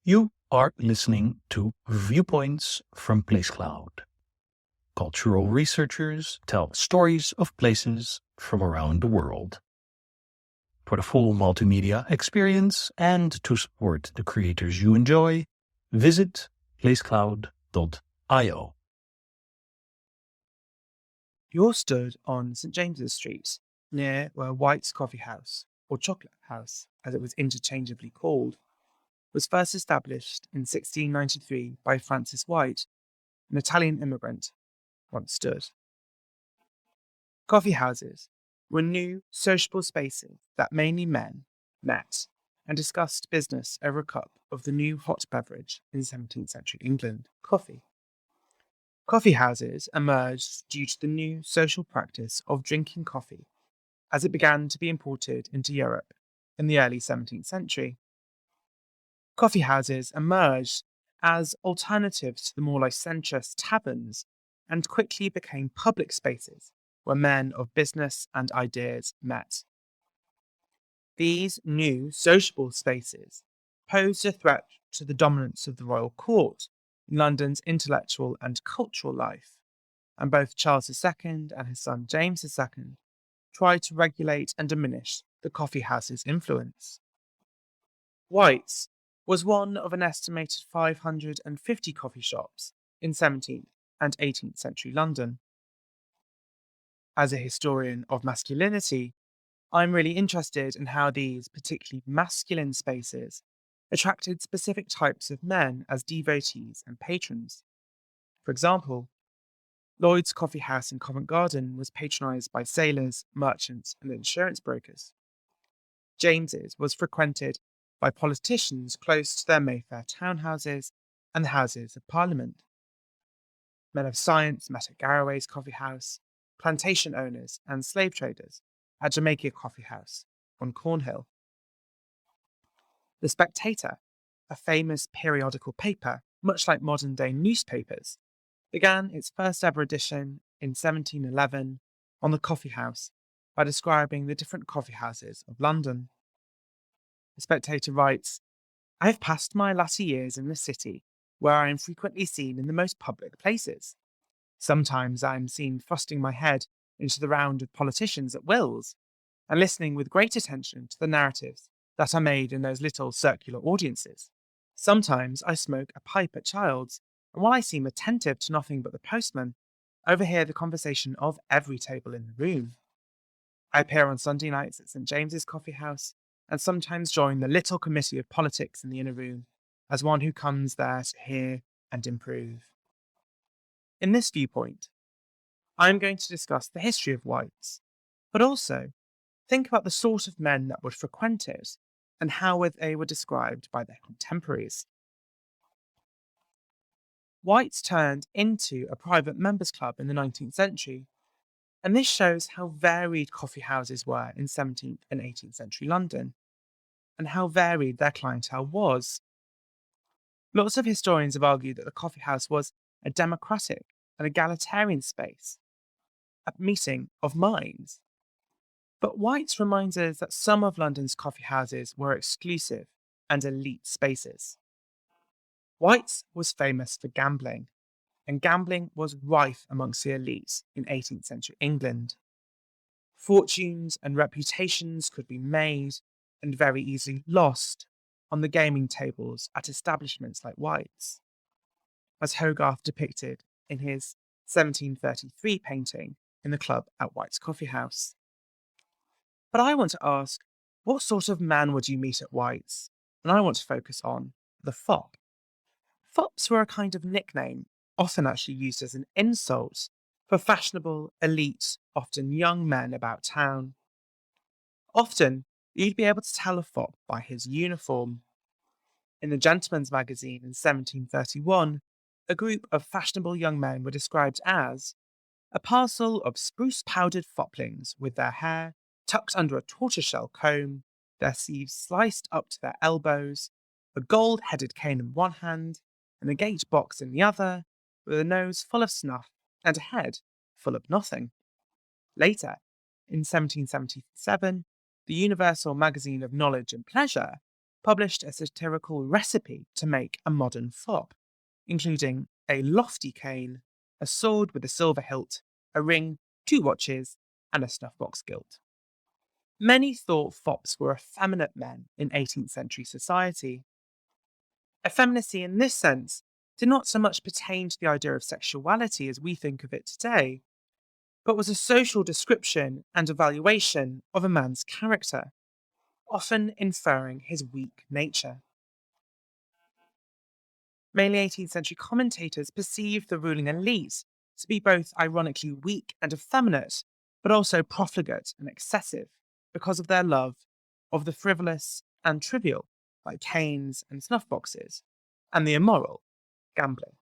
You are listening to Viewpoints from PlaceCloud. Cultural researchers tell stories of places from around the world. For the full multimedia experience and to support the creators you enjoy, visit placecloud.io. You're stood on St James's Street, near where White's Coffeehouse, or Chocolate House as it was interchangeably called, was first established in 1693 by Francis White, an Italian immigrant, once stood. Coffee houses were new, sociable spaces that mainly men met and discussed business over a cup of the new hot beverage in 17th century England, coffee. Coffee houses emerged due to the new social practice of drinking coffee as it began to be imported into Europe in the early 17th century. Coffee houses emerged as alternatives to the more licentious taverns and quickly became public spaces where men of business and ideas met. These new sociable spaces posed a threat to the dominance of the royal court in London's intellectual and cultural life, and both Charles II and his son James II tried to regulate and diminish the coffee house's influence. White's was one of an estimated 550 coffee shops in 17th and 18th century London. As a historian of masculinity, I'm really interested in how these particularly masculine spaces attracted specific types of men as devotees and patrons. For example, Lloyd's Coffee House in Covent Garden was patronised by sailors, merchants, and insurance brokers. James's was frequented by politicians close to their Mayfair townhouses and the Houses of Parliament. Men of science met at Garraway's Coffee House, plantation owners and slave traders at Jamaica Coffee House on Cornhill. The Spectator, a famous periodical paper, much like modern-day newspapers, began its first ever edition in 1711 on the coffee house by describing the different coffee houses of London. The Spectator writes, "I have passed my latter years in the city, where I am frequently seen in the most public places. Sometimes I am seen thrusting my head into the round of politicians at Will's, and listening with great attention to the narratives that are made in those little circular audiences. Sometimes I smoke a pipe at Child's, and while I seem attentive to nothing but the postman, overhear the conversation of every table in the room. I appear on Sunday nights at St James's Coffee House, and sometimes join the little committee of politics in the inner room, as one who comes there to hear and improve." In this viewpoint, I am going to discuss the history of White's, but also think about the sort of men that would frequent it and how they were described by their contemporaries. White's turned into a private members' club in the 19th century, and this shows how varied coffee houses were in 17th and 18th century London, and how varied their clientele was. Lots of historians have argued that the coffee house was a democratic and egalitarian space, a meeting of minds. But White's reminds us that some of London's coffee houses were exclusive and elite spaces. White's was famous for gambling, and gambling was rife amongst the elites in 18th century England. Fortunes and reputations could be made and very easily lost on the gaming tables at establishments like White's, as Hogarth depicted in his 1733 painting in the club at White's Coffee House. But I want to ask, what sort of man would you meet at White's? And I want to focus on the fop. Fops were a kind of nickname, often actually used as an insult, for fashionable, elite, often young men about town. Often, you'd be able to tell a fop by his uniform. In the Gentleman's Magazine in 1731, a group of fashionable young men were described as a parcel of spruce-powdered foplings with their hair tucked under a tortoiseshell comb, their sleeves sliced up to their elbows, a gold-headed cane in one hand, and a gate box in the other, with a nose full of snuff and a head full of nothing. Later, in 1777, the Universal Magazine of Knowledge and Pleasure published a satirical recipe to make a modern fop, including a lofty cane, a sword with a silver hilt, a ring, 2 watches, and a snuff-box gilt. Many thought fops were effeminate men in 18th century society. Effeminacy in this sense did not so much pertain to the idea of sexuality as we think of it today, but was a social description and evaluation of a man's character, often inferring his weak nature. Mainly 18th century commentators perceived the ruling elite to be both ironically weak and effeminate, but also profligate and excessive because of their love of the frivolous and trivial, like canes and snuff boxes, and the immoral, gambling.